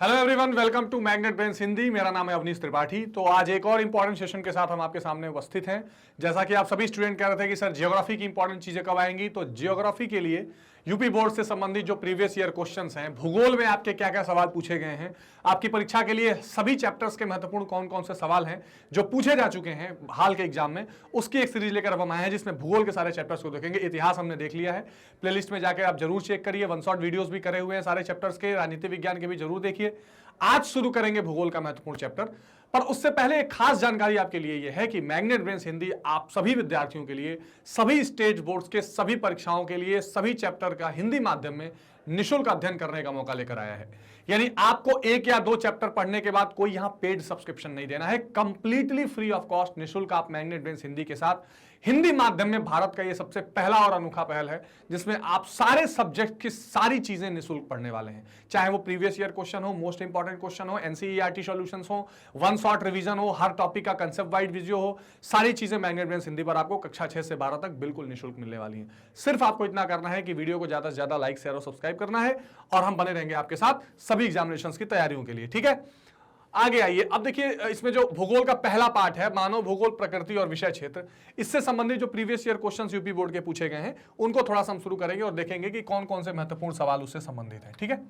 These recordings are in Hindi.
Hello everyone, welcome to magnet brains Hindi. मेरा नाम है अवनीश त्रिपाठी। तो आज एक और इंपॉर्टेंट सेशन के साथ हम आपके सामने उपस्थित हैं। जैसा कि आप सभी स्टूडेंट कह रहे थे कि सर जियोग्राफी की इंपॉर्टेंट चीजें कब आएंगी, तो जियोग्राफी के लिए यूपी बोर्ड से संबंधित जो प्रीवियस ईयर क्वेश्चंस हैं, भूगोल में आपके क्या क्या सवाल पूछे गए हैं, आपकी परीक्षा के लिए सभी चैप्टर्स के महत्वपूर्ण कौन कौन से सवाल हैं जो पूछे जा चुके हैं हाल के एग्जाम में, उसकी एक सीरीज लेकर अब हम आए हैं जिसमें भूगोल के सारे चैप्टर्स को देखेंगे। इतिहास हमने देख लिया है, प्लेलिस्ट में जाकर आप जरूर चेक करिए। वन शॉट वीडियोस भी करे हुए हैं सारे चैप्टर्स के, राजनीति विज्ञान के भी जरूर देखिए। आज शुरू करेंगे भूगोल का महत्वपूर्ण चैप्टर, पर उससे पहले एक खास जानकारी आपके लिए यह है कि मैग्नेट ब्रेन्स हिंदी आप सभी विद्यार्थियों के लिए, सभी स्टेट बोर्ड्स के सभी परीक्षाओं के लिए, सभी चैप्टर का हिंदी माध्यम में निःशुल्क अध्ययन करने का मौका लेकर आया है। यानी आपको एक या दो चैप्टर पढ़ने के बाद कोई यहां पेड सब्सक्रिप्शन नहीं देना है, कंप्लीटली फ्री ऑफ कॉस्ट निःशुल्क आप मैग्नेट ब्रेन्स हिंदी के साथ हिंदी माध्यम में भारत का यह सबसे पहला और अनोखा पहल है जिसमें आप सारे सब्जेक्ट की सारी चीजें निःशुल्क पढ़ने वाले हैं। चाहे वो प्रीवियस ईयर क्वेश्चन हो, मोस्ट इंपॉर्टेंट क्वेश्चन हो, एनसीईआरटी सॉल्यूशंस हो, वन शॉट रिवीजन हो, हर टॉपिक का कंसेप्ट वाइड वीडियो हो, सारी चीजें मैग्नेट ब्रेन्स हिंदी पर आपको कक्षा 6 से 12 तक बिल्कुल निःशुल्क मिलने वाली हैं। सिर्फ आपको इतना करना है कि वीडियो को ज्यादा से ज्यादा लाइक, शेयर और सब्सक्राइब करना है और हम बने रहेंगे आपके साथ सभी एग्जामिनेशंस की तैयारियों के लिए। ठीक है, आगे आइए। अब देखिए, इसमें जो भूगोल का पहला पार्ट है, मानव भूगोल, प्रकृति और विषय क्षेत्र, इससे संबंधित जो previous year questions UP board के पूछे गए हैं उनको थोड़ा सा हम शुरू करेंगे और देखेंगे कि कौन कौन से महत्वपूर्ण सवाल उससे संबंधित है। ठीक है,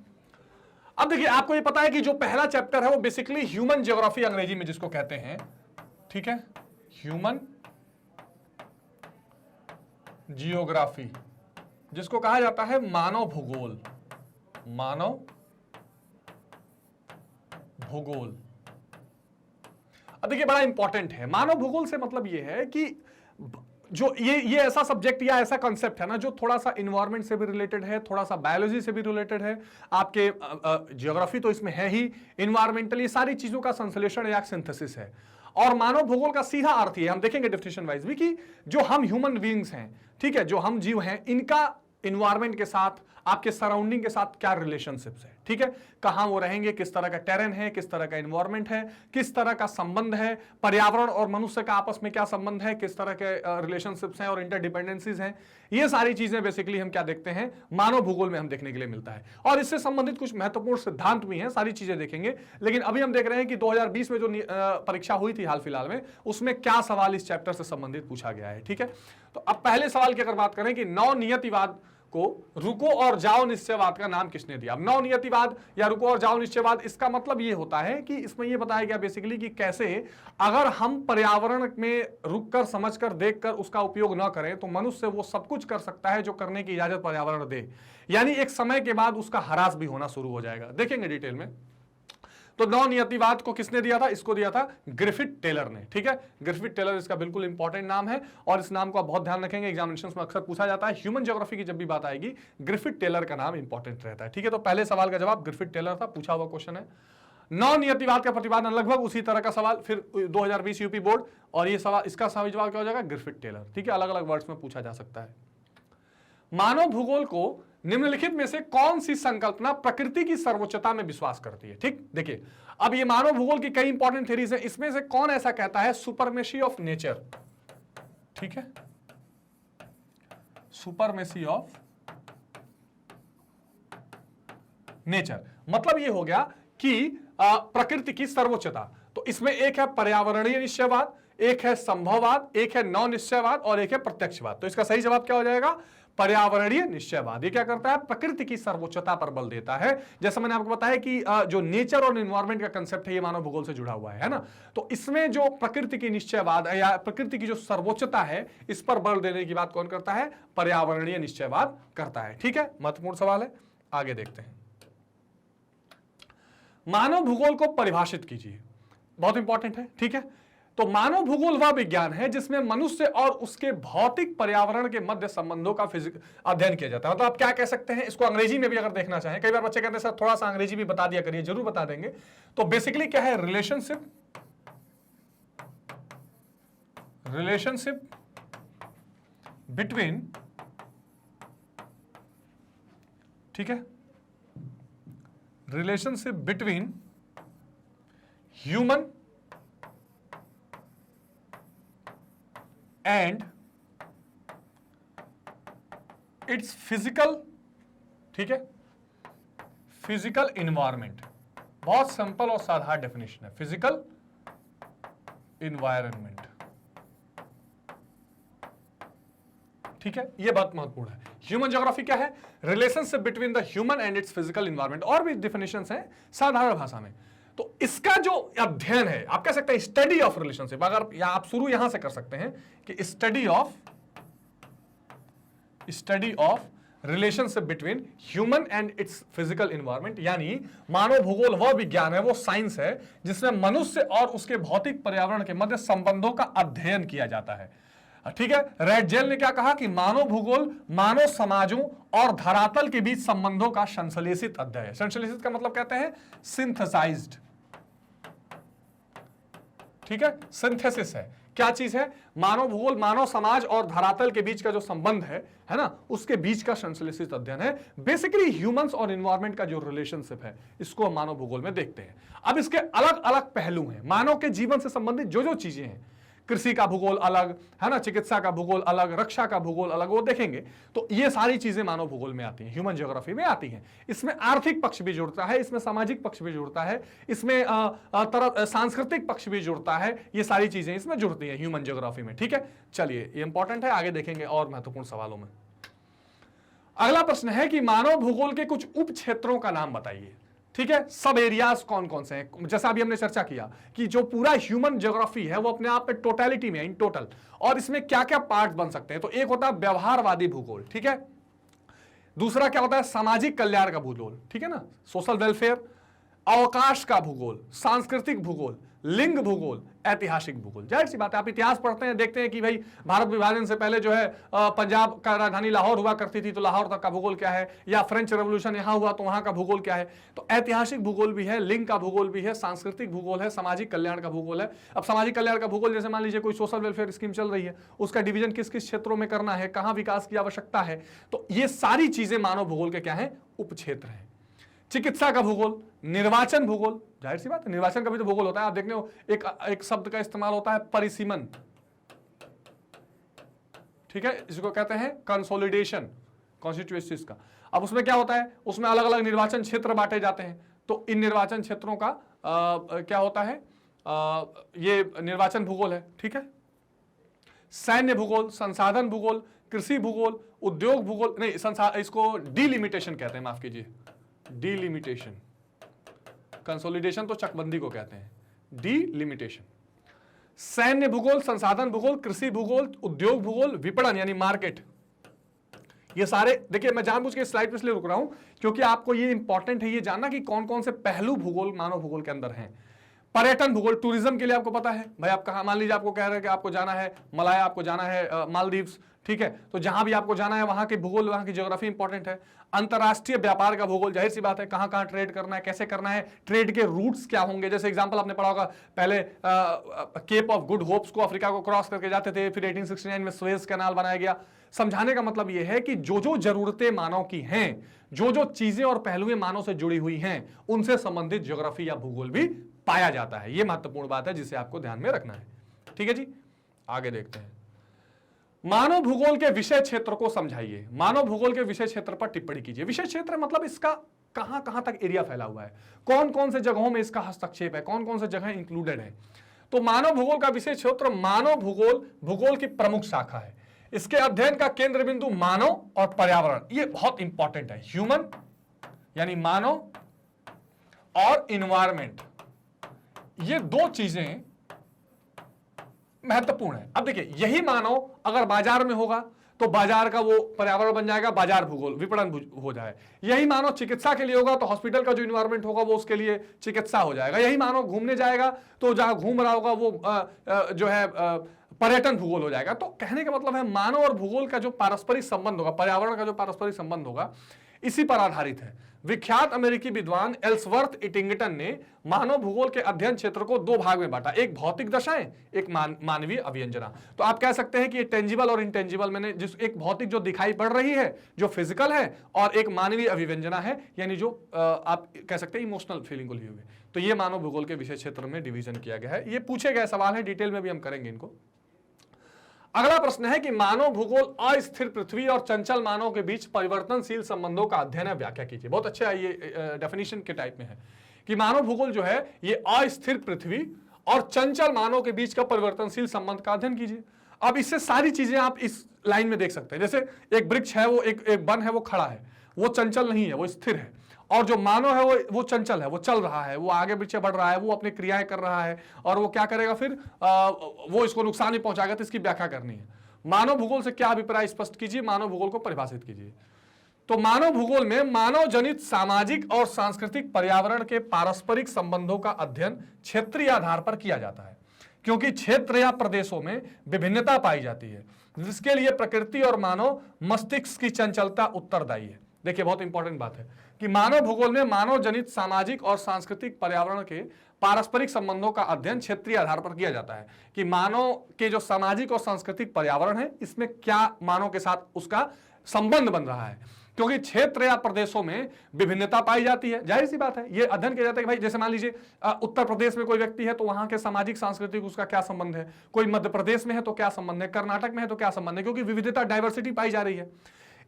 अब देखिए, आपको ये पता है कि जो पहला चैप्टर है वो बेसिकली ह्यूमन जियोग्राफी अंग्रेजी में जिसको कहते हैं, ठीक है, ह्यूमन जियोग्राफी, जिसको कहा जाता है मानव भूगोल, मानव भूगोल। अब देखिए, बड़ा इंपॉर्टेंट है। मानव भूगोल से मतलब यह है कि जो ये ऐसा सब्जेक्ट या ऐसा कॉन्सेप्ट है ना जो थोड़ा सा इन्वायरमेंट से भी रिलेटेड है, थोड़ा सा बायोलॉजी से भी रिलेटेड है। आपके जियोग्राफी तो इसमें है ही, इन्वायरमेंटल, ये सारी चीजों का संश्लेषण या सिंथेसिस है। और मानव भूगोल का सीधा अर्थ ये, हम देखेंगे डेफिनेशन वाइज भी, कि जो हम ह्यूमन बीइंग्स हैं, ठीक है, जो हम जीव हैं, इनका इन्वायरमेंट के साथ, आपके सराउंडिंग के साथ क्या रिलेशनशिप्स है, ठीक है, कहां वो रहेंगे, किस तरह का टेरेन है, किस तरह का इन्वायरमेंट है, किस तरह का संबंध है, पर्यावरण और मनुष्य का आपस में क्या संबंध है, किस तरह के रिलेशनशिप्स हैं और इंटरडिपेंडेंसीज हैं। ये सारी चीजें बेसिकली हम क्या देखते हैं, मानव भूगोल में हम देखने के लिए मिलता है। और इससे संबंधित कुछ महत्वपूर्ण सिद्धांत भी हैं, सारी चीजें देखेंगे। लेकिन अभी हम देख रहे हैं कि 2020 में जो परीक्षा हुई थी हाल फिलहाल में, उसमें क्या सवाल इस चैप्टर से संबंधित पूछा गया है। ठीक है, तो अब पहले सवाल की अगर बात करें कि नवनियतिवाद को रुको और जाओ निश्चयवाद का नाम किसने दिया। अब नवनियतिवाद या रुको और जाओ निश्चयवाद, इसका मतलब ये होता है कि इसमें ये बताया गया बेसिकली कि कैसे अगर हम पर्यावरण में रुककर, समझकर, देखकर उसका उपयोग ना करें तो मनुष्य वो सब कुछ कर सकता है जो करने की इजाजत पर्यावरण दे। यानी एक समय के बाद उसका ह्रास भी होना शुरू हो जाएगा। देखेंगे डिटेल में। तो नवनियतिवाद को किसने दिया था, इसको दिया था ग्रिफिथ टेलर ने। ठीक है, ग्रिफिथ टेलर इसका बिल्कुल इंपॉर्टेंट नाम है और इस नाम को आप बहुत ध्यान रखेंगे, एग्जामिनेशंस में अक्सर पूछा जाता है। ह्यूमन ज्योग्राफी की जब भी बात आएगी ग्रिफिथ टेलर का नाम इंपॉर्टेंट रहता है। ठीक है, तो पहले सवाल का जवाब ग्रिफिथ टेलर था, पूछा हुआ क्वेश्चन है। नवनियतिवाद का प्रतिपादन, लगभग उसी तरह का सवाल फिर 2020 यूपी बोर्ड, और ये सवाल, इसका सही जवाब क्या हो जाएगा, ग्रिफिथ टेलर। ठीक है, अलग अलग वर्ड्स में पूछा जा सकता है। मानव भूगोल को निम्नलिखित में से कौन सी संकल्पना प्रकृति की सर्वोच्चता में विश्वास करती है। ठीक, देखिए, अब ये मानव भूगोल की कई इंपॉर्टेंट थ्योरीज हैं, इसमें से कौन ऐसा कहता है सुपरमेसी ऑफ नेचर। ठीक है, सुपरमेसी ऑफ नेचर मतलब ये हो गया कि प्रकृति की सर्वोच्चता। तो इसमें एक है पर्यावरणीय निश्चयवाद, एक है संभववाद, एक है नौ निश्चयवाद और एक है प्रत्यक्षवाद। तो इसका सही जवाब क्या हो जाएगा, पर्यावरणीय निश्चयवाद। ये क्या करता है, प्रकृति की सर्वोच्चता पर बल देता है। जैसा मैंने आपको बताया कि जो नेचर और एनवायरनमेंट का कंसेप्ट है ये मानव भूगोल से जुड़ा हुआ है ना। तो इसमें जो प्रकृति की निश्चयवाद या प्रकृति की जो सर्वोच्चता है, इस पर बल देने की बात कौन करता है, पर्यावरणीय निश्चयवाद करता है। ठीक है, महत्वपूर्ण सवाल है, आगे देखते हैं। मानव भूगोल को परिभाषित कीजिए, बहुत इंपॉर्टेंट है। ठीक है, तो मानव भूगोल वह विज्ञान है जिसमें मनुष्य और उसके भौतिक पर्यावरण के मध्य संबंधों का अध्ययन किया जाता है। मतलब आप क्या कह सकते हैं, इसको अंग्रेजी में भी अगर देखना चाहें, कई बार बच्चे कहते हैं सर थोड़ा सा अंग्रेजी भी बता दिया करिए, जरूर बता देंगे। तो बेसिकली क्या है, रिलेशनशिप बिटवीन, ठीक है, relationship between human and it's physical, ठीक है, फिजिकल इन्वायरमेंट। बहुत सिंपल और साधा डेफिनेशन है, फिजिकल इन्वायरमेंट। ठीक है, ये बात महत्वपूर्ण है। ह्यूमन ज्योग्राफी क्या है? Relationship between the human and it's physical environment. और भी डेफिनेशंस हैं साधारण भाषा में। तो इसका जो अध्ययन है, आप कह सकते हैं स्टडी ऑफ रिलेशनशिप, अगर या आप शुरू यहां से कर सकते हैं कि study of relationship between human and it's physical environment, यानी मानव भूगोल वह विज्ञान है, वो साइंस है जिसमें मनुष्य और उसके भौतिक पर्यावरण के मध्य संबंधों का अध्ययन किया जाता है। ठीक है, रेडजेल ने क्या कहा कि मानव भूगोल मानव समाजों और धरातल के बीच संबंधों का संश्लेषित अध्ययन है। संश्लेषित का मतलब कहते हैं सिंथेसाइज्ड। ठीक है, सिंथेसिस है। क्या चीज है? मानव भूगोल मानव समाज और धरातल के बीच का जो संबंध है ना, उसके बीच का संश्लेषित अध्ययन है। बेसिकली ह्यूमंस और एनवायरनमेंट का जो रिलेशनशिप है, इसको हम मानव भूगोल में देखते हैं। अब इसके अलग अलग पहलू हैं। मानव के जीवन से संबंधित जो जो चीजें हैं, कृषि का भूगोल अलग है ना, चिकित्सा का भूगोल अलग, रक्षा का भूगोल अलग, वो देखेंगे। तो ये सारी चीजें मानव भूगोल में आती हैं, ह्यूमन ज्योग्राफी में आती हैं। इसमें आर्थिक पक्ष भी जुड़ता है, इसमें सामाजिक पक्ष भी जुड़ता है, इसमें सांस्कृतिक पक्ष भी जुड़ता है। ये सारी चीजें इसमें जुड़ती हैं ह्यूमन ज्योग्राफी में। ठीक है, चलिए, ये इंपॉर्टेंट है, आगे देखेंगे और महत्वपूर्ण सवालों में। अगला प्रश्न है कि मानव भूगोल के कुछ उप क्षेत्रों का नाम बताइए। ठीक है, सब एरियाज कौन कौन से हैं? जैसा अभी हमने चर्चा किया कि जो पूरा ह्यूमन ज्योग्राफी है वो अपने आप में टोटलिटी में, इन टोटल, और इसमें क्या क्या पार्ट बन सकते हैं। तो एक होता है व्यवहारवादी भूगोल, ठीक है। दूसरा क्या होता है? सामाजिक कल्याण का भूगोल, ठीक है ना, सोशल वेलफेयर। अवकाश का भूगोल, सांस्कृतिक भूगोल, लिंग भूगोल, ऐतिहासिक भूगोल। जाहिर सी बात है, आप इतिहास पढ़ते हैं, देखते हैं कि भाई भारत विभाजन से पहले जो है पंजाब का राजधानी लाहौर हुआ करती थी, तो लाहौर तक का भूगोल क्या है, या फ्रेंच रेवोल्यूशन यहां हुआ तो वहां का भूगोल क्या है। तो ऐतिहासिक भूगोल भी है, लिंग का भूगोल भी है, सांस्कृतिक भूगोल है, सामाजिक कल्याण का भूगोल है। अब सामाजिक कल्याण का भूगोल, जैसे मान लीजिए कोई सोशल वेलफेयर स्कीम चल रही है, उसका डिवीजन किस किस क्षेत्रों में करना है, कहां विकास की आवश्यकता है। तो ये सारी चीजें मानव भूगोल के क्या है? उपक्षेत्र है। चिकित्सा का भूगोल, निर्वाचन भूगोल, जाहिर सी बात है निर्वाचन का भी तो भूगोल होता है। आप देखने हो एक शब्द का इस्तेमाल होता है परिसीमन, ठीक है, इसको कहते हैं कंसोलिडेशन कॉन्स्टिट्यूएंसीज का। अब उसमें क्या होता है? उसमें अलग अलग निर्वाचन क्षेत्र बांटे जाते हैं। तो इन निर्वाचन क्षेत्रों का क्या होता है? ये निर्वाचन भूगोल है, ठीक है। सैन्य भूगोल, संसाधन भूगोल, कृषि भूगोल, उद्योग भूगोल, नहीं इसको डिलिमिटेशन कहते हैं, माफ कीजिए, डिलिमिटेशन। कंसोलिडेशन तो चकबंदी को कहते हैं, डिलिमिटेशन। सैन्य भूगोल, संसाधन भूगोल, कृषि भूगोल, उद्योग भूगोल, विपणन यानी मार्केट, ये सारे देखिए, मैं जानबूझ के स्लाइड पे इसलिए रुक रहा हूं क्योंकि आपको ये इंपॉर्टेंट है ये जानना कि कौन कौन से पहलू भूगोल मानव भूगोल के अंदर हैं। पर्यटन भूगोल, टूरिज्म के लिए आपको पता है भाई, आप कहा, मान लीजिए आपको कह रहे हैं कि आपको जाना है मलाया, आपको जाना है मालदीव्स, ठीक है, तो जहां भी आपको जाना है वहां के भूगोल, वहां की ज्योग्राफी इंपॉर्टेंट है। अंतरराष्ट्रीय व्यापार का भूगोल, जाहिर सी बात है कहां कहां ट्रेड करना है, कैसे करना है, ट्रेड के रूट्स क्या होंगे। जैसे एग्जांपल आपने पढ़ा होगा, पहले केप ऑफ गुड होप्स को अफ्रीका को क्रॉस करके जाते थे, फिर 1869 में सुएज कैनाल बनाया गया। समझाने का मतलब यह है कि जो जो जरूरतें मानव की हैं, जो जो चीजें और पहलुएं मानव से जुड़ी हुई हैं, उनसे संबंधित ज्योग्राफी या भूगोल भी पाया जाता है। यह महत्वपूर्ण बात है जिसे आपको ध्यान में रखना है। ठीक है जी, आगे देखते हैं। मानव भूगोल के विषय क्षेत्र को समझाइए। मानव भूगोल के विषय क्षेत्र पर टिप्पणी कीजिए। विषय क्षेत्र मतलब इसका कहां कहां तक एरिया फैला हुआ है, कौन कौन से जगहों में इसका हस्तक्षेप है, कौन कौन से जगह इंक्लूडेड है। तो मानव भूगोल का विषय क्षेत्र, मानव भूगोल भूगोल की प्रमुख शाखा है। इसके अध्ययन का केंद्र बिंदु मानव और पर्यावरण, ये बहुत इंपॉर्टेंट है। ह्यूमन यानी मानव और इन्वायरमेंट, ये दो चीजें महत्वपूर्ण है। अब देखिए, यही मानव अगर बाजार में होगा तो बाजार का वो पर्यावरण बन जाएगा, बाजार भूगोल, विपणन हो जाए। यही मानव चिकित्सा के लिए होगा तो हॉस्पिटल का जो इन्वायरमेंट होगा वो उसके लिए चिकित्सा हो जाएगा। यही मानव घूमने जाएगा तो जहां घूम रहा होगा वो जो है पर्यटन भूगोल हो जाएगा। तो कहने का मतलब है मानव और भूगोल का जो पारस्परिक संबंध होगा, पर्यावरण का जो पारस्परिक संबंध होगा, इसी पर आधारित है। विख्यात अमेरिकी विद्वान एल्सवर्थ इटिंगटन ने मानव भूगोल के अध्ययन क्षेत्र को दो भाग में बांटा, एक भौतिक दशाएं, एक मानवीय अभिव्यंजना। तो आप कह सकते हैं कि ये टेंजिबल और इंटेंजिबल, मैंने जिस एक भौतिक जो दिखाई पड़ रही है जो फिजिकल है, और एक मानवीय अभिव्यंजना है यानी जो आप कह सकते हैं इमोशनल फीलिंग को लिए हुए। तो ये मानव भूगोल के विषय क्षेत्र में डिवीजन किया गया है। ये पूछे गए सवाल है, डिटेल में भी हम करेंगे इनको। अगला प्रश्न है कि मानव भूगोल अस्थिर पृथ्वी और चंचल मानव के बीच परिवर्तनशील संबंधों का अध्ययन है, व्याख्या कीजिए। बहुत अच्छा है, ये डेफिनेशन के टाइप में है कि मानव भूगोल जो है ये अस्थिर पृथ्वी और चंचल मानव के बीच का परिवर्तनशील संबंध का अध्ययन कीजिए। अब इससे सारी चीजें आप इस लाइन में देख सकते हैं। जैसे एक वृक्ष है, वो एक वन है, वो खड़ा है, वो चंचल नहीं है, वो स्थिर है। और जो मानव है वो चंचल है, वो चल रहा है, वो आगे पीछे बढ़ रहा है, वो अपनी क्रियाएं कर रहा है, और वो क्या करेगा फिर वो इसको नुकसान ही पहुंचाएगा। तो इसकी व्याख्या करनी है। मानव भूगोल से क्या अभिप्राय स्पष्ट कीजिए, मानव भूगोल को परिभाषित कीजिए। तो मानव भूगोल में मानव जनित सामाजिक और सांस्कृतिक पर्यावरण के पारस्परिक संबंधों का अध्ययन क्षेत्रीय आधार पर किया जाता है, क्योंकि क्षेत्र या प्रदेशों में विभिन्नता पाई जाती है, जिसके लिए प्रकृति और मानव मस्तिष्क की चंचलता उत्तरदायी है। देखिए, बहुत इंपॉर्टेंट बात है कि मानव भूगोल में मानव जनित सामाजिक और सांस्कृतिक पर्यावरण के पारस्परिक संबंधों का अध्ययन क्षेत्रीय आधार पर किया जाता है कि मानव के जो सामाजिक और सांस्कृतिक पर्यावरण है, इसमें क्या मानव के साथ उसका संबंध बन रहा है, क्योंकि क्षेत्र या प्रदेशों में विभिन्नता पाई जाती है। जाहिर सी बात है, ये अध्ययन किया जाता है कि भाई जैसे मान लीजिए उत्तर प्रदेश में कोई व्यक्ति है तो वहां के सामाजिक सांस्कृतिक उसका क्या संबंध है, कोई मध्य प्रदेश में है तो क्या संबंध है, कर्नाटक में है तो क्या संबंध है, क्योंकि विविधता, डाइवर्सिटी पाई जा रही है।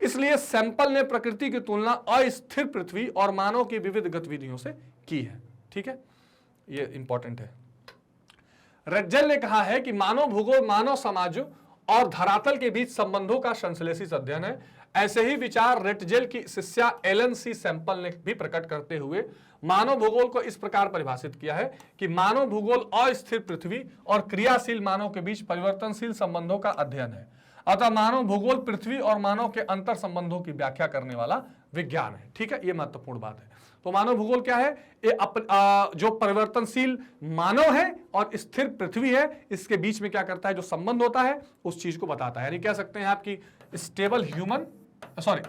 इसलिए सैंपल ने प्रकृति की तुलना अस्थिर पृथ्वी और मानव की विविध गतिविधियों से की है। ठीक है, ये इंपॉर्टेंट है। रज्जल ने कहा है कि मानव भूगोल मानव समाज और धरातल के बीच संबंधों का संश्लेषित अध्ययन है। ऐसे ही विचार रेटजेल की शिष्या एलन सी सैंपल ने भी प्रकट करते हुए मानव भूगोल को इस प्रकार परिभाषित किया है कि मानव भूगोल अस्थिर पृथ्वी और क्रियाशील मानव के बीच परिवर्तनशील संबंधों का अध्ययन है। अतः मानव भूगोल पृथ्वी और मानव के अंतर संबंधों की व्याख्या करने वाला विज्ञान है। ठीक है, यह महत्वपूर्ण बात है। तो मानव भूगोल क्या है? जो परिवर्तनशील मानव है और स्थिर पृथ्वी है, इसके बीच में क्या करता है, जो संबंध होता है उस चीज को बताता है। यानी कह सकते हैं आपकी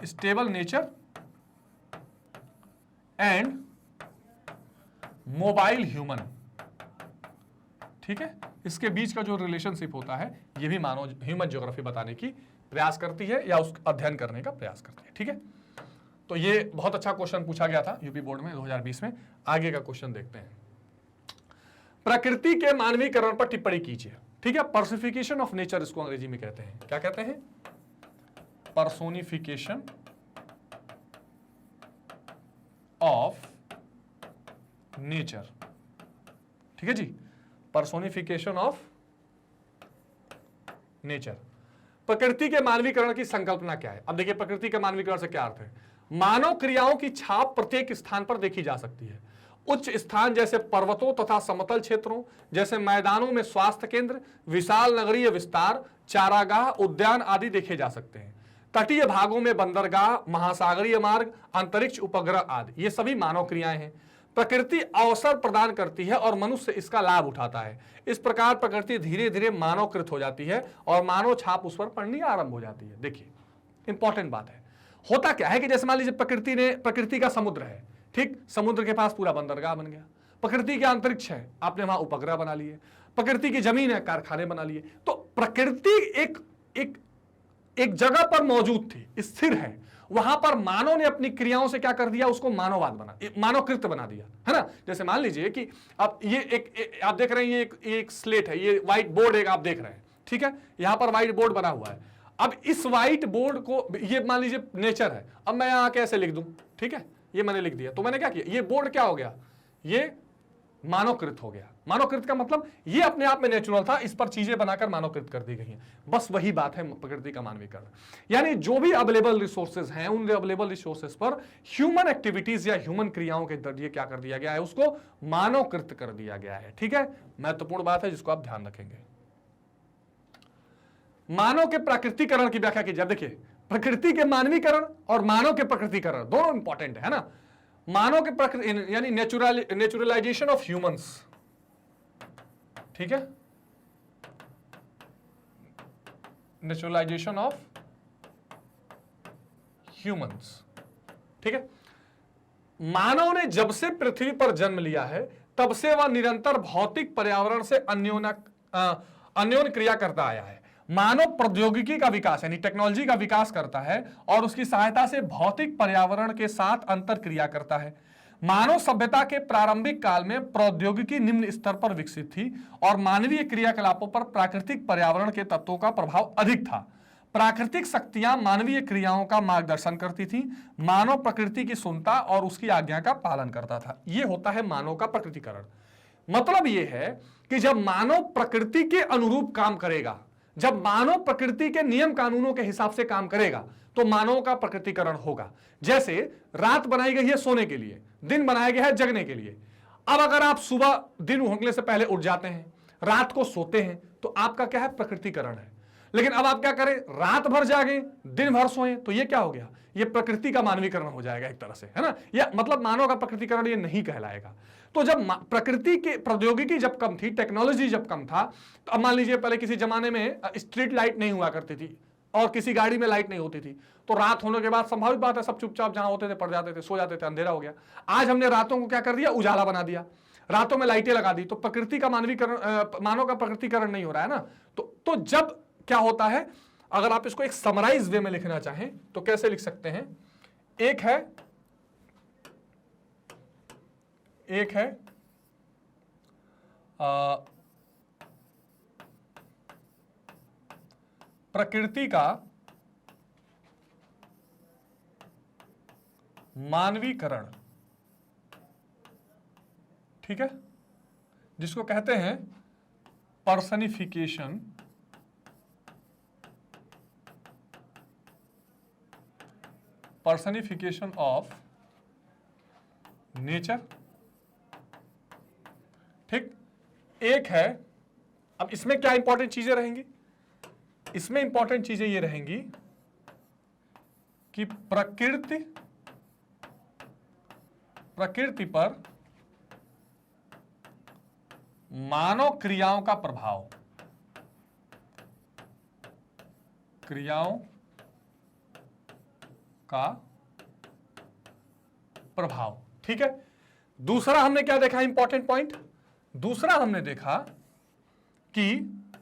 stable nature and mobile human. ठीक है, इसके बीच का जो रिलेशनशिप होता है, यह भी मानव ह्यूमन ज्योग्राफी बताने की प्रयास करती है या उसका अध्ययन करने का प्रयास करती है। ठीक है, तो ये बहुत अच्छा क्वेश्चन पूछा गया था यूपी बोर्ड में 2020 में। आगे का क्वेश्चन देखते हैं। प्रकृति के मानवीकरण पर टिप्पणी कीजिए। ठीक है, पर्सोनिफिकेशन ऑफ नेचर इसको अंग्रेजी में कहते हैं। क्या कहते हैं? Personification of nature. ठीक है जी, पर्सोनिफिकेशन ऑफ नेचर। प्रकृति के मानवीकरण की संकल्पना क्या है? अब देखिए, प्रकृति के मानवीकरण से क्या अर्थ है? मानव क्रियाओं की छाप प्रत्येक स्थान पर देखी जा सकती है। उच्च स्थान जैसे पर्वतों तथा समतल क्षेत्रों जैसे मैदानों में स्वास्थ्य केंद्र, विशाल नगरीय विस्तार, चारागाह, उद्यान आदि देखे जा सकते हैं। तटीय भागों में बंदरगाह, महासागरीय मार्ग, अंतरिक्ष उपग्रह आदि, ये सभी मानव क्रियाएं हैं। प्रकृति अवसर प्रदान करती है और मनुष्य इसका लाभ उठाता है। इस प्रकार प्रकृति धीरे धीरे मानवकृत हो जाती है और मानव छाप उस पर पड़नी आरंभ हो जाती है। देखिए, इंपॉर्टेंट बात है। होता क्या है कि जैसे मान लीजिए प्रकृति का समुद्र है, ठीक, समुद्र के पास पूरा बंदरगाह बन गया। प्रकृति के अंतरिक्ष है, आपने वहां उपग्रह बना लिए। प्रकृति की जमीन है, कारखाने बना लिए। तो प्रकृति एक जगह पर मौजूद थी, स्थिर है। वहां पर मानव ने अपनी क्रियाओं से क्या कर दिया, उसको मानवकृत बना दिया, है ना। जैसे मान लीजिए कि अब ये आप देख रहे हैं, ये एक स्लेट है, ये व्हाइट बोर्ड एक आप देख रहे हैं, ठीक है। यहां पर व्हाइट बोर्ड बना हुआ है। अब इस व्हाइट बोर्ड को, ये मान लीजिए नेचर है, अब मैं यहां कैसे लिख दूं, ठीक है, ये मैंने लिख दिया। तो मैंने क्या किया, ये बोर्ड क्या हो गया, ये मानवकृत हो गया। मानवकृत का मतलब ये अपने आप में नेचुरल था, इस पर चीजें बनाकर मानवकृत कर दी गई हैं। बस वही बात है प्रकृति का मानवीकरण। यानी जो भी अवेलेबल रिसोर्सेज हैं, उन अवेलेबल रिसोर्सेज पर ह्यूमन एक्टिविटीज या ह्यूमन क्रियाओं के जरिए क्या कर दिया गया है, उसको मानवकृत कर दिया गया है। ठीक है, महत्वपूर्ण बात है जिसको आप ध्यान रखेंगे। मानव के प्राकृतिकरण की व्याख्या कीजिए। देखिए, प्रकृति के मानवीकरण और मानव के प्रकृतिकरण दोनों इंपॉर्टेंट है ना। मानव के प्रकृति यानी नेचुरलाइजेशन ऑफ ह्यूमंस, ठीक है, नेचुरलाइजेशन ऑफ ह्यूमंस, ठीक है। मानव ने जब से पृथ्वी पर जन्म लिया है तब से वह निरंतर भौतिक पर्यावरण से अन्योन्य क्रिया करता आया है। मानव प्रौद्योगिकी का विकास यानी टेक्नोलॉजी का विकास करता है और उसकी सहायता से भौतिक पर्यावरण के साथ अंतर क्रिया करता है। मानव सभ्यता के प्रारंभिक काल में प्रौद्योगिकी निम्न स्तर पर विकसित थी और मानवीय क्रियाकलापों पर प्राकृतिक पर्यावरण के तत्वों का प्रभाव अधिक था। प्राकृतिक शक्तियां मानवीय क्रियाओं का मार्गदर्शन करती थी, मानव प्रकृति की सुनता और उसकी आज्ञा का पालन करता था। यह होता है मानव का प्रकृतिकरण। मतलब यह है कि जब मानव प्रकृति के अनुरूप काम करेगा, जब मानव प्रकृति के नियम कानूनों के हिसाब से काम करेगा, तो मानव का प्रकृतिकरण होगा। जैसे रात बनाई गई है सोने के लिए, दिन बनाया गया है जगने के लिए। अब अगर आप सुबह दिन उगने से पहले उठ जाते हैं, रात को सोते हैं, तो आपका क्या है? प्रकृतिकरण है। लेकिन अब आप क्या करें? रात भर जागें, दिन भर सोएं, तो ये क्या हो गया? ये प्रकृति का मानवीकरण हो जाएगा एक तरह से, है ना? या मतलब मानव का प्रकृतिकरण ये नहीं कहलाएगा। तो जब प्रकृति की प्रौद्योगिकी जब कम थी, टेक्नोलॉजी जब कम था, तो अब मान लीजिए पहले किसी जमाने में स्ट्रीट लाइट नहीं हुआ करती थी और किसी गाड़ी में लाइट नहीं होती थी, तो रात होने के बाद संभावित बात है सब चुपचाप जहां होते थे पड़ जाते थे, सो जाते थे, अंधेरा हो गया। आज हमने रातों को क्या कर दिया? उजाला बना दिया, रातों में लाइटें लगा दी, तो प्रकृति का मानवीकरण, मानव का प्रकृतिकरण नहीं हो रहा है ना। तो जब क्या होता है, अगर आप इसको एक समराइज वे में लिखना चाहें तो कैसे लिख सकते हैं? एक है प्रकृति का मानवीकरण, ठीक है, जिसको कहते हैं पर्सनिफिकेशन ऑफ नेचर। ठीक, एक है। अब इसमें क्या इंपॉर्टेंट चीजें रहेंगी? इसमें इंपॉर्टेंट चीजें ये रहेंगी कि प्रकृति पर मानव क्रियाओं का प्रभाव, क्रियाओं का प्रभाव, ठीक है। दूसरा हमने क्या देखा? इंपॉर्टेंट पॉइंट दूसरा हमने देखा कि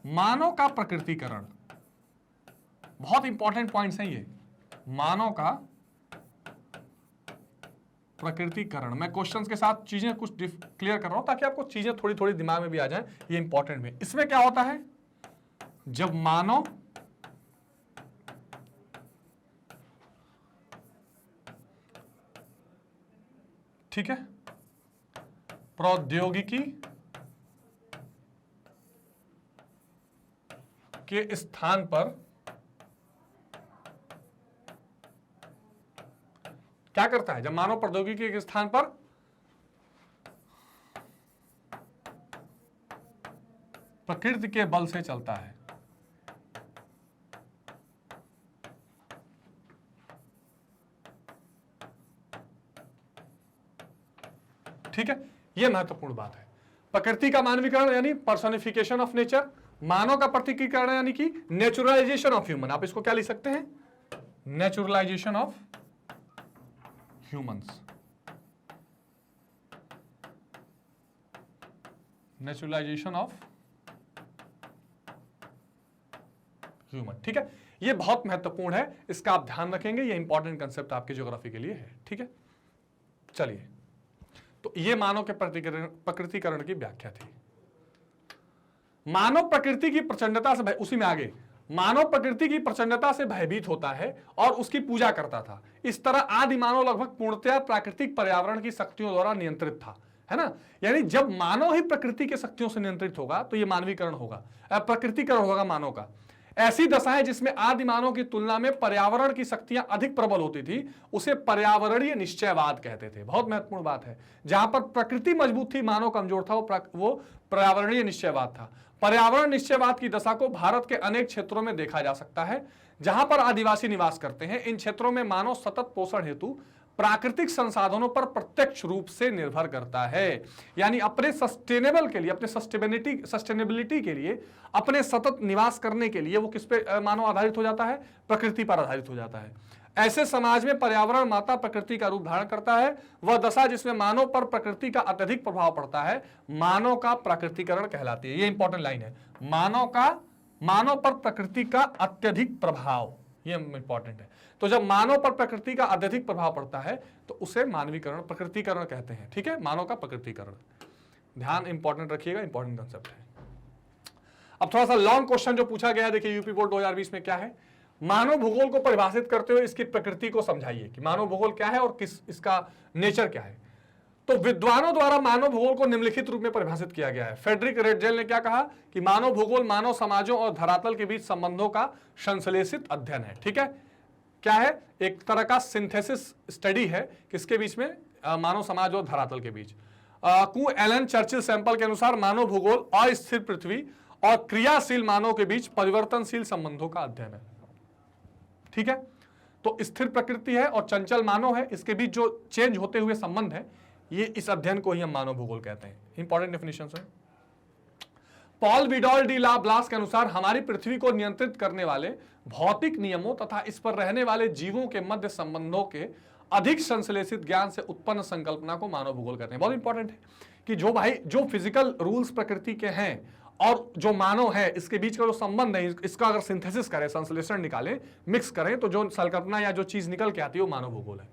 मानव का प्रकृतिकरण, बहुत इंपॉर्टेंट पॉइंट्स हैं ये, मानव का प्रकृतिकरण। मैं क्वेश्चंस के साथ चीजें कुछ क्लियर कर रहा हूं ताकि आपको चीजें थोड़ी थोड़ी दिमाग में भी आ जाएं, ये इंपॉर्टेंट में। इसमें क्या होता है? जब मानव ठीक है प्रौद्योगिकी के स्थान पर क्या करता है? जब मानव प्रौद्योगिकी के स्थान पर प्रकृति के बल से चलता है, ठीक है, यह महत्वपूर्ण बात है। प्रकृति का मानवीकरण यानी पर्सोनिफिकेशन ऑफ नेचर, मानव का प्रकृतिकरण यानी कि नेचुरलाइजेशन ऑफ ह्यूमन। आप इसको क्या लिख सकते हैं? Naturalisation of humans, naturalisation of human, ठीक है। यह बहुत महत्वपूर्ण है, इसका आप ध्यान रखेंगे, यह इंपॉर्टेंट कंसेप्ट आपके ज्योग्राफी के लिए है, ठीक है। चलिए, तो यह मानव के प्रकृतिकरण की व्याख्या थी। मानव प्रकृति की प्रचंडता से उसी में आगे, मानव प्रकृति की प्रचंडता से भयभीत होता है और उसकी पूजा करता था। इस तरह आदि मानव लगभग पूर्णतया प्राकृतिक पर्यावरण की शक्तियों द्वारा नियंत्रित था, है ना। यानी जब मानव ही प्रकृति के शक्तियों से नियंत्रित होगा तो यह मानवीकरण होगा, प्रकृतिकरण होगा मानव का। ऐसी दशाएं जिसमें आदि मानव की तुलना में पर्यावरण की शक्तियां अधिक प्रबल होती थी, उसे पर्यावरणीय निश्चयवाद कहते थे। बहुत महत्वपूर्ण बात है, जहां पर प्रकृति मजबूत थी, मानव कमजोर था, वो पर्यावरणीय निश्चयवाद था। पर्यावरण निश्चयवाद की दशा को भारत के अनेक क्षेत्रों में देखा जा सकता है जहां पर आदिवासी निवास करते हैं। इन क्षेत्रों में मानव सतत पोषण हेतु प्राकृतिक संसाधनों पर प्रत्यक्ष रूप से निर्भर करता है। यानी अपने सस्टेनेबल के लिए, अपने सस्टेनेबिलिटी के लिए, अपने सतत निवास करने के लिए वो किस पे मानव आधारित हो जाता है? प्रकृति पर आधारित हो जाता है। ऐसे समाज में पर्यावरण माता प्रकृति का रूप धारण करता है। वह दशा जिसमें मानव पर प्रकृति का अत्यधिक प्रभाव पड़ता है मानव का प्राकृतिकरण कहलाती है। ये इंपॉर्टेंट लाइन है, मानव पर प्रकृति का अत्यधिक प्रभाव, ये इंपॉर्टेंट है। तो जब मानव पर प्रकृति का अत्यधिक प्रभाव पड़ता है तो उसे मानवीकरण, प्रकृतिकरण कहते हैं, ठीक है, मानव का प्रकृतिकरण। ध्यान इंपॉर्टेंट रखिएगा, इंपॉर्टेंट कंसेप्ट है। अब थोड़ा सा लॉन्ग क्वेश्चन जो पूछा गया है, देखिए यूपी बोर्ड 2020 में क्या है, मानव भूगोल को परिभाषित करते हुए इसकी प्रकृति को समझाइए कि मानव भूगोल क्या है और किस इसका नेचर क्या है। तो विद्वानों द्वारा मानव भूगोल को निम्नलिखित रूप में परिभाषित किया गया है। फ्रेडरिक रेडजेल ने क्या कहा कि मानव भूगोल मानव समाजों और धरातल के बीच संबंधों का संश्लेषित अध्ययन है। ठीक है, क्या है? एक तरह का सिंथेसिस स्टडी है किसके बीच में? मानव समाज और धरातल के बीच। कू एलन चर्चिल सैंपल के अनुसार मानव भूगोल अस्थिर पृथ्वी और क्रियाशील मानव के बीच परिवर्तनशील संबंधों का अध्ययन है। ठीक है, तो स्थिर प्रकृति है और चंचल मानव है, इसके बीच जो चेंज होते हुए संबंध है, ये इस अध्ययन को ही हम मानव भूगोल कहते हैं। इंपॉर्टेंट डेफिनेशन है। पॉल विडॉल डी ला ब्लास के अनुसार हमारी पृथ्वी को नियंत्रित करने वाले भौतिक नियमों तथा इस पर रहने वाले जीवों के मध्य संबंधों के अधिक संश्लेषित ज्ञान से उत्पन्न संकल्पना को मानव भूगोल कहते हैं। बहुत इंपॉर्टेंट है कि जो भाई जो फिजिकल रूल्स प्रकृति के हैं और जो मानव है, इसके बीच का जो संबंध है, इसका अगर सिंथेसिस करें, संश्लेषण निकालें, मिक्स करें, तो जो संकल्पना या जो चीज निकल के आती है वो मानव भूगोल है।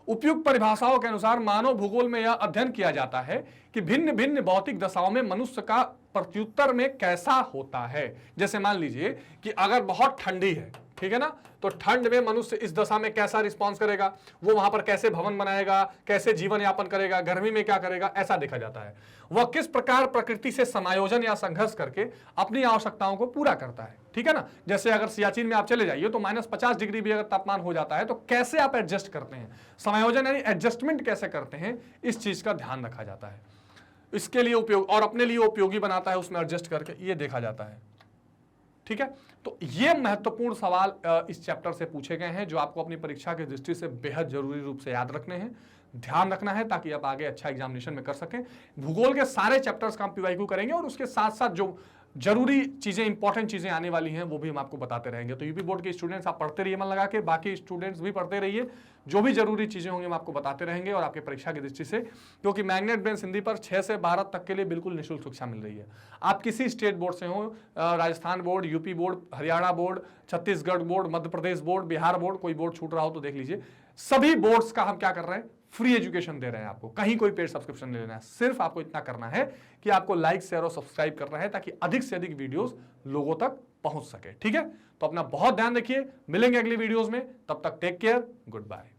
उपयुक्त परिभाषाओं के अनुसार मानव भूगोल में यह अध्ययन किया जाता है कि भिन्न भिन्न भौतिक दशाओं में मनुष्य का प्रत्युत्तर में कैसा होता है। जैसे मान लीजिए कि अगर बहुत ठंडी है, ठीक है ना, तो ठंड में मनुष्य इस दशा में कैसा रिस्पॉन्स करेगा, वो वहां पर कैसे भवन बनाएगा, कैसे जीवन यापन करेगा, गर्मी में क्या करेगा, ऐसा देखा जाता है। वह किस प्रकार प्रकृति से समायोजन या संघर्ष करके अपनी आवश्यकताओं को पूरा करता है। ठीक है ना, जैसे अगर सियाचिन में आप चले जाइए तो -50 डिग्री भी अगर तापमान हो जाता है तो कैसे आप एडजस्ट करते हैं, समायोजन यानी एडजस्टमेंट कैसे करते हैं, इस चीज का ध्यान रखा जाता है। इसके लिए उपयोग और अपने लिए उपयोगी बनाता है, उसमें एडजस्ट करके ये देखा जाता है। ठीक है, तो ये महत्वपूर्ण सवाल इस चैप्टर से पूछे गए हैं जो आपको अपनी परीक्षा की दृष्टि से बेहद जरूरी रूप से याद रखने हैं, ध्यान रखना है, ताकि आप आगे अच्छा एग्जामिनेशन में कर सकें। भूगोल के सारे चैप्टर्स का हम पीवाईक्यू करेंगे और उसके साथ साथ जो जरूरी चीजें, इंपॉर्टेंट चीजें आने वाली हैं वो भी हम आपको बताते रहेंगे। तो यूपी बोर्ड के स्टूडेंट्स आप पढ़ते रहिए मन लगा के, बाकी स्टूडेंट्स भी पढ़ते रहिए, जो भी जरूरी चीजें होंगी हम आपको बताते रहेंगे और आपके परीक्षा की दृष्टि से, क्योंकि मैग्नेट ब्रेन हिंदी पर 6 से 12 तक के लिए बिल्कुल निःशुल्क शिक्षा मिल रही है। आप किसी स्टेट बोर्ड से हो, Rajasthan board, UP board, Haryana board, Chhattisgarh board, Madhya Pradesh board, Bihar board, कोई बोर्ड छूट रहा हो तो देख लीजिए, सभी बोर्ड्स का हम क्या कर रहे हैं, फ्री एजुकेशन दे रहे हैं आपको, कहीं कोई पेड सब्सक्रिप्शन ले लेना है। सिर्फ आपको इतना करना है कि आपको लाइक, शेयर और सब्सक्राइब करना है ताकि अधिक से अधिक वीडियोस लोगों तक पहुंच सके। ठीक है, तो अपना बहुत ध्यान रखिए, मिलेंगे अगली वीडियोस में, तब तक टेक केयर, गुड बाय।